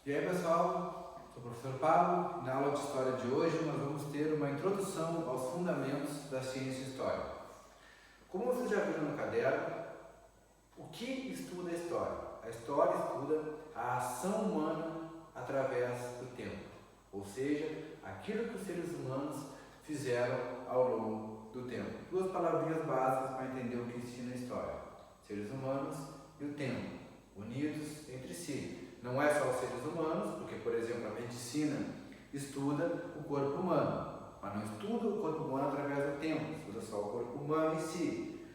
E aí pessoal, sou o professor Pablo. Na aula de História de hoje nós vamos ter uma introdução aos fundamentos da ciência histórica. Como vocês já viram no caderno, o que estuda a história? A história estuda a ação humana através do tempo, ou seja, aquilo que os seres humanos fizeram ao longo do tempo. Duas palavrinhas básicas para entender o que ensina a história: seres humanos e o tempo, unidos entre si. Não é só os seres humanos, porque, por exemplo, a medicina estuda o corpo humano, mas não estuda o corpo humano através do tempo, estuda só o corpo humano em si.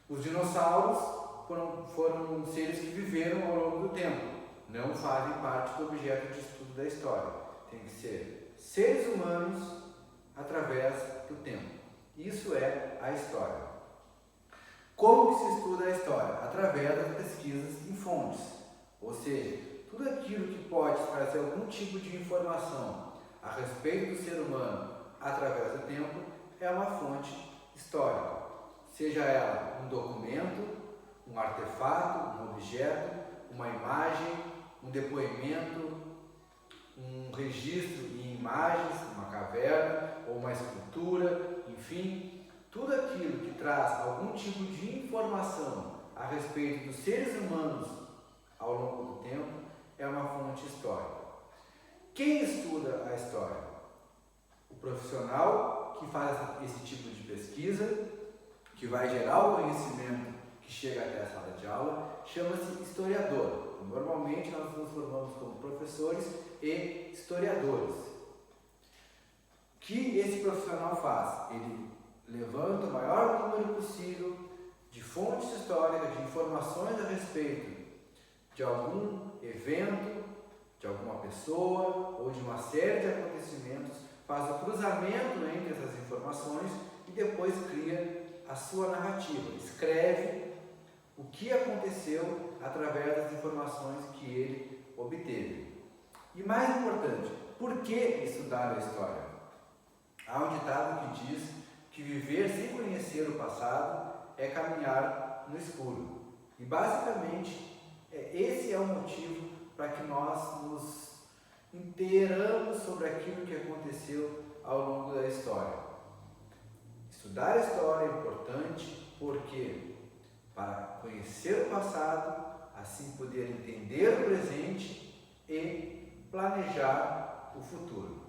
Os dinossauros foram seres que viveram ao longo do tempo, não fazem parte do objeto de estudo da história. Tem que ser seres humanos através do tempo. Isso é a história. Como que se estuda a história? Através das pesquisas em fontes, ou seja, tudo aquilo que pode trazer algum tipo de informação a respeito do ser humano através do tempo é uma fonte histórica. Seja ela um documento, um artefato, um objeto, uma imagem, um depoimento, um registro em imagens, uma caverna ou uma escultura, enfim, tudo aquilo que traz algum tipo de informação a respeito dos seres humanos ao longo do tempo é uma fonte histórica. Quem estuda a história? O profissional que faz esse tipo de pesquisa, que vai gerar o conhecimento que chega até a sala de aula, chama-se historiador. Normalmente nós nos formamos como professores e historiadores. O que esse profissional faz? Ele levanta o maior número possível de fontes históricas, de informações a respeito de algum evento, de alguma pessoa ou de uma série de acontecimentos, faz o cruzamento entre essas informações e depois cria a sua narrativa, escreve o que aconteceu através das informações que ele obteve. E mais importante, por que estudar a história? Há um ditado que diz que viver sem conhecer o passado é caminhar no escuro. E basicamente, esse é o motivo para que nós nos inteiramos sobre aquilo que aconteceu ao longo da história. Estudar a história é importante porque, para conhecer o passado, assim poder entender o presente e planejar o futuro.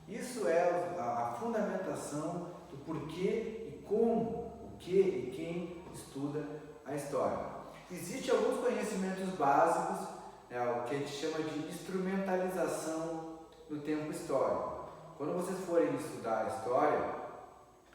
Isso é a fundamentação do porquê e como, o que e quem estuda a história. Existem alguns conhecimentos básicos, o que a gente chama de instrumentalização do tempo histórico. Quando vocês forem estudar a história,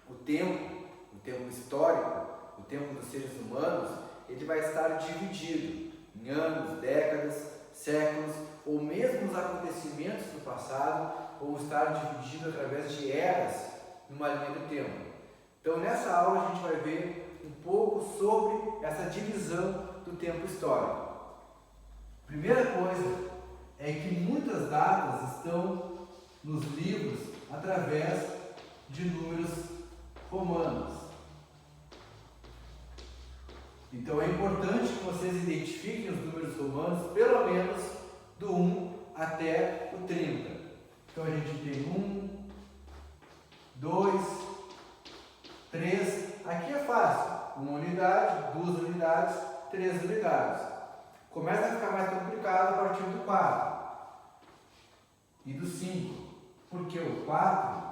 o tempo histórico, o tempo dos seres humanos, ele vai estar dividido em anos, décadas, séculos, ou mesmo os acontecimentos do passado vão estar divididos através de eras numa linha do tempo. Então, nessa aula a gente vai ver um pouco sobre essa divisão do tempo histórico. Primeira coisa é que muitas datas estão nos livros através de números romanos. Então é importante que vocês identifiquem os números romanos pelo menos do 1 até o 30. Então a gente tem 1, 2, 3, aqui é fácil, 1 unidade, 2 unidades, 3 unidades. Começa a ficar mais complicado a partir do 4 e do 5, porque o 4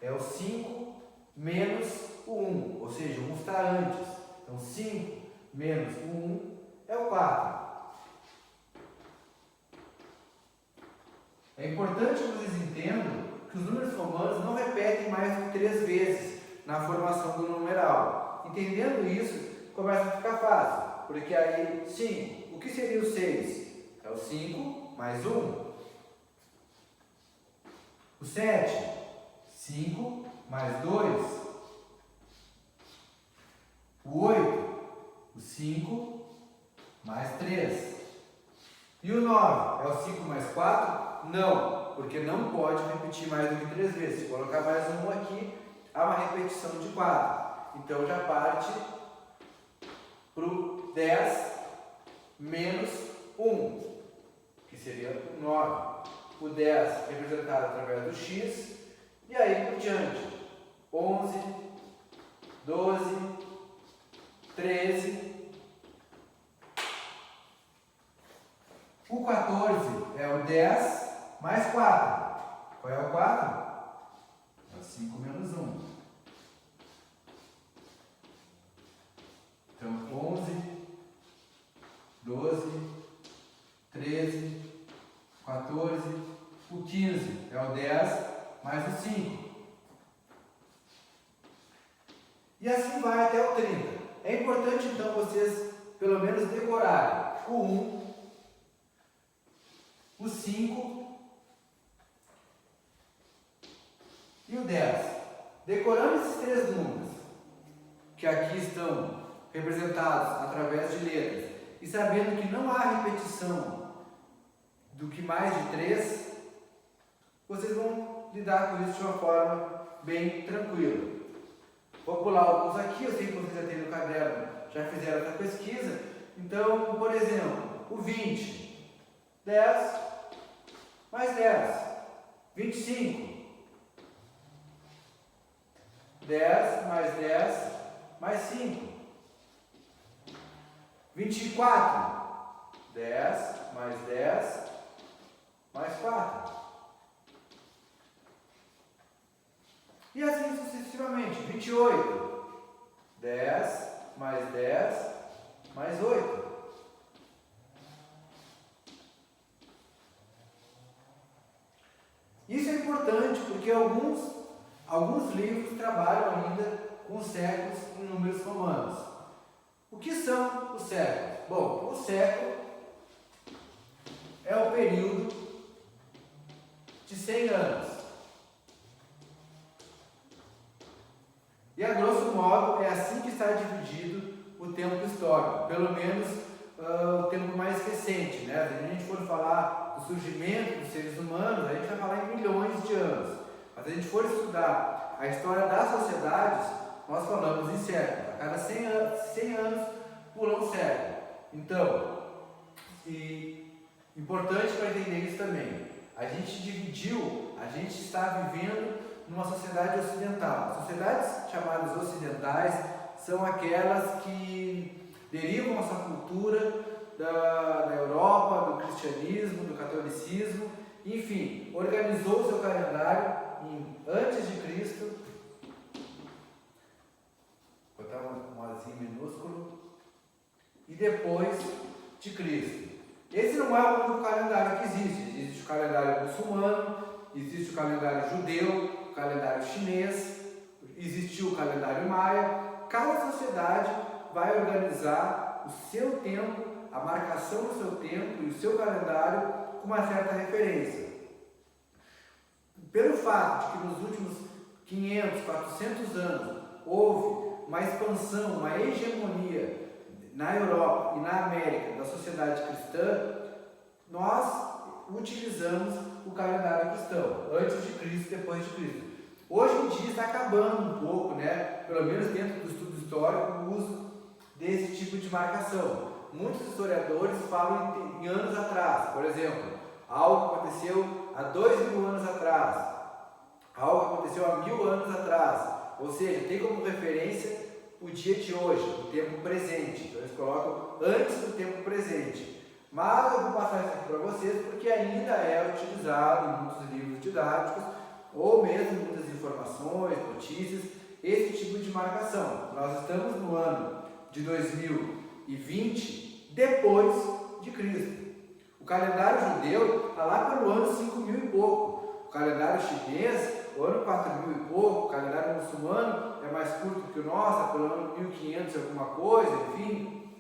é o 5 menos o 1, ou seja, o 1 está antes. Então 5 menos o 1 é o 4. É importante que vocês entendam que os números romanos não repetem mais do que 3 vezes na formação do numeral. Entendendo isso, começa a ficar fácil. Porque aí, 5, o que seria o 6? É o 5 mais 1. O 7, 5 mais 2. O 8, o 5 mais 3. E o 9, é o 5 mais 4? Não, porque não pode repetir mais do que 3 vezes. Se colocar mais um aqui, há uma repetição de 4. Então já parte para o 10 menos 1, que seria o 9. O 10 representado através do x, e aí por diante. 11, 12, 13. O 14 é o 10 mais 4. Qual é o 4? É o 5 menos 1. Então, 11, 12, 13, 14. O 15 é o 10 mais o 5. E assim vai até o 30. É importante, então, vocês pelo menos decorarem o 1, o 5 e o 10. Decorando esses três números, que aqui estão representados através de letras, e sabendo que não há repetição do que mais de 3, vocês vão lidar com isso de uma forma bem tranquila. Vou pular alguns aqui, eu sei que vocês já têm no caderno, já fizeram essa pesquisa. Então, por exemplo, o 20, 10 mais 10, 25, 10 mais 10 mais 5, 24, 10 mais 10 mais 4. E assim sucessivamente. 28, 10 mais 10 mais 8. Isso é importante porque alguns livros trabalham ainda com séculos em números romanos. O que são os séculos? Bom, o século é o período de 100 anos. E a grosso modo é assim que está dividido o tempo histórico, pelo menos o tempo mais recente, né? Se a gente for falar do surgimento dos seres humanos, a gente vai falar em milhões de anos. Mas se a gente for estudar a história das sociedades, nós falamos em séculos. A cada 100 anos pula um século. Então, importante para entender isso também, a gente está vivendo numa sociedade ocidental. As sociedades chamadas ocidentais são aquelas que derivam a sua cultura da Europa, do cristianismo, do catolicismo, enfim, organizou o seu calendário antes de Cristo, botar um azinho minúsculo, e depois de Cristo. Esse não é o único calendário que existe. Existe o calendário muçulmano, existe o calendário judeu, o calendário chinês, existiu o calendário maia. Cada sociedade vai organizar o seu tempo, a marcação do seu tempo e o seu calendário com uma certa referência. Pelo fato de que nos últimos 500, 400 anos houve uma expansão, uma hegemonia na Europa e na América da sociedade cristã, nós utilizamos o calendário cristão, antes de Cristo e depois de Cristo. Hoje em dia está acabando um pouco, né, pelo menos dentro do estudo histórico, o uso desse tipo de marcação. Muitos historiadores falam em anos atrás, por exemplo, algo que aconteceu há 2000 anos atrás, algo que aconteceu há 1000 anos atrás, ou seja, tem como referência o dia de hoje, o tempo presente. Então eles colocam antes do tempo presente. Mas eu vou passar isso aqui para vocês porque ainda é utilizado em muitos livros didáticos ou mesmo em muitas informações, notícias, esse tipo de marcação. Nós estamos no ano de 2020 depois de Cristo. O calendário judeu está lá pelo ano 5000 e pouco. O calendário chinês, o ano 4000 e pouco. O calendário muçulmano é mais curto que o nosso, pelo ano 1500 e alguma coisa, enfim.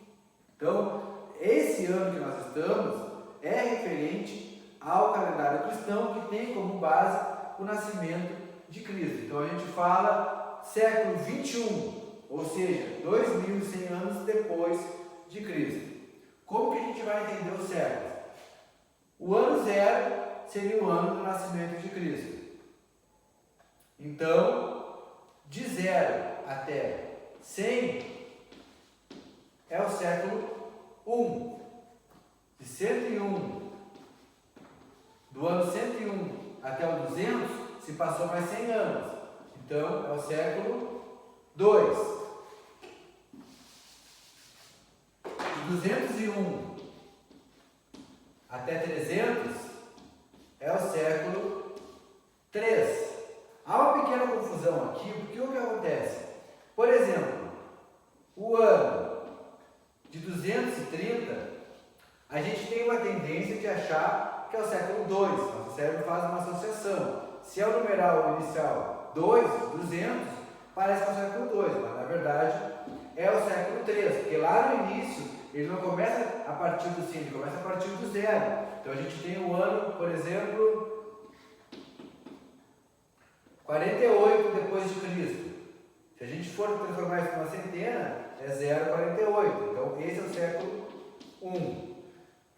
Então, esse ano que nós estamos é referente ao calendário cristão, que tem como base o nascimento de Cristo. Então a gente fala século 21, ou seja, 2100 anos depois de Cristo. Como que a gente vai entender os séculos? O ano zero seria o ano do nascimento de Cristo. Então, de 0 até 100 é o século 1. De 101 Do ano 101 até o 200 se passou mais 100 anos. Então é o século 2. De 201 até 300 é o século 3. Há uma pequena confusão aqui, porque o que acontece? Por exemplo, o ano de 230, a gente tem uma tendência de achar que é o século 2. Nosso cérebro faz uma associação. Se é o numeral inicial 2, 200, parece que é o século 2, mas na verdade é o século 3, porque lá no início ele não começa a partir do 100, ele começa a partir do 0. Então a gente tem o ano, por exemplo, 48 depois de Cristo. Se a gente for transformar isso numa centena, é 0,48. Então esse é o século 1.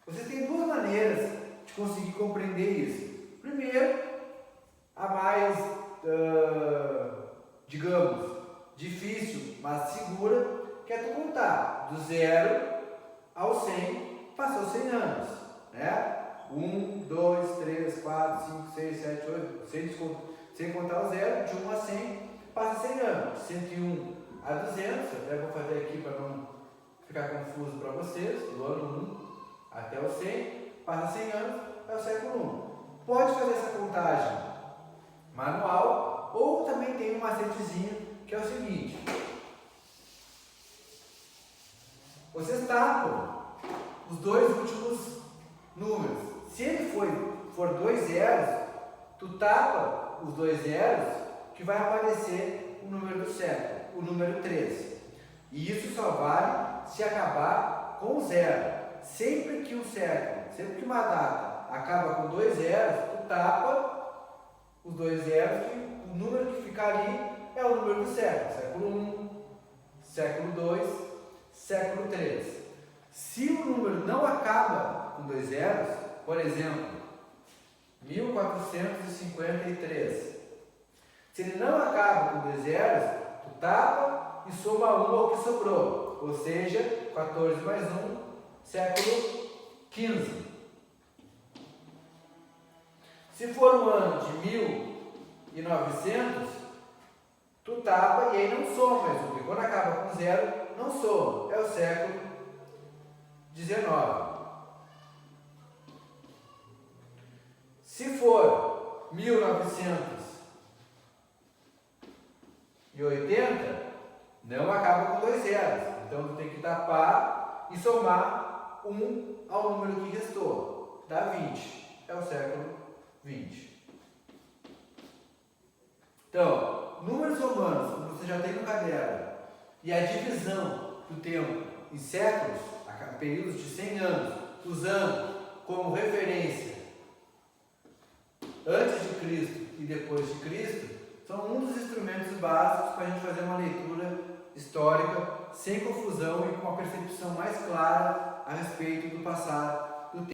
Vocês têm duas maneiras de conseguir compreender isso. Primeiro, a mais, digamos, difícil, mas segura, que é tu contar do 0 ao 100, passou 100 anos, né? 1, 2, 3, 4, 5, 6, 7, 8, sem contar o 0, de 1 a 100, passa 100 anos. 101 a 200, até vou fazer aqui para não ficar confuso para vocês, do ano 1 até o 100, passa 100 anos, é o século 1. Pode fazer essa contagem manual, ou também tem um macetezinho, que é o seguinte: vocês tapam os dois últimos números. Se ele for 2 zeros, tu tapa os 2 zeros, que vai aparecer o número do século, o número 3. E isso só vale se acabar com 0. Sempre que um século, sempre que uma data acaba com 2 zeros, tu tapa os 2 zeros, que o número que ficar ali é o número do século. Século 1, século 2, século 3. Se o número não acaba com 2 zeros, por exemplo, 1453. Se ele não acaba com 2 zeros, tu tapa e soma 1 ao que sobrou. Ou seja, 14 mais 1, século 15. Se for um ano de 1900, tu tapa e aí não soma mais 1, porque quando acaba com 0, não soma. É o século 19. Se for 1980, não acaba com 2 zeros. Então tu tem que tapar e somar 1 ao número que restou. Dá 20. É o século 20. Então, números romanos, como você já tem no caderno, e a divisão do tempo em séculos, períodos de 100 anos, usando como referência antes de Cristo e depois de Cristo, são um dos instrumentos básicos para a gente fazer uma leitura histórica sem confusão e com uma percepção mais clara a respeito do passado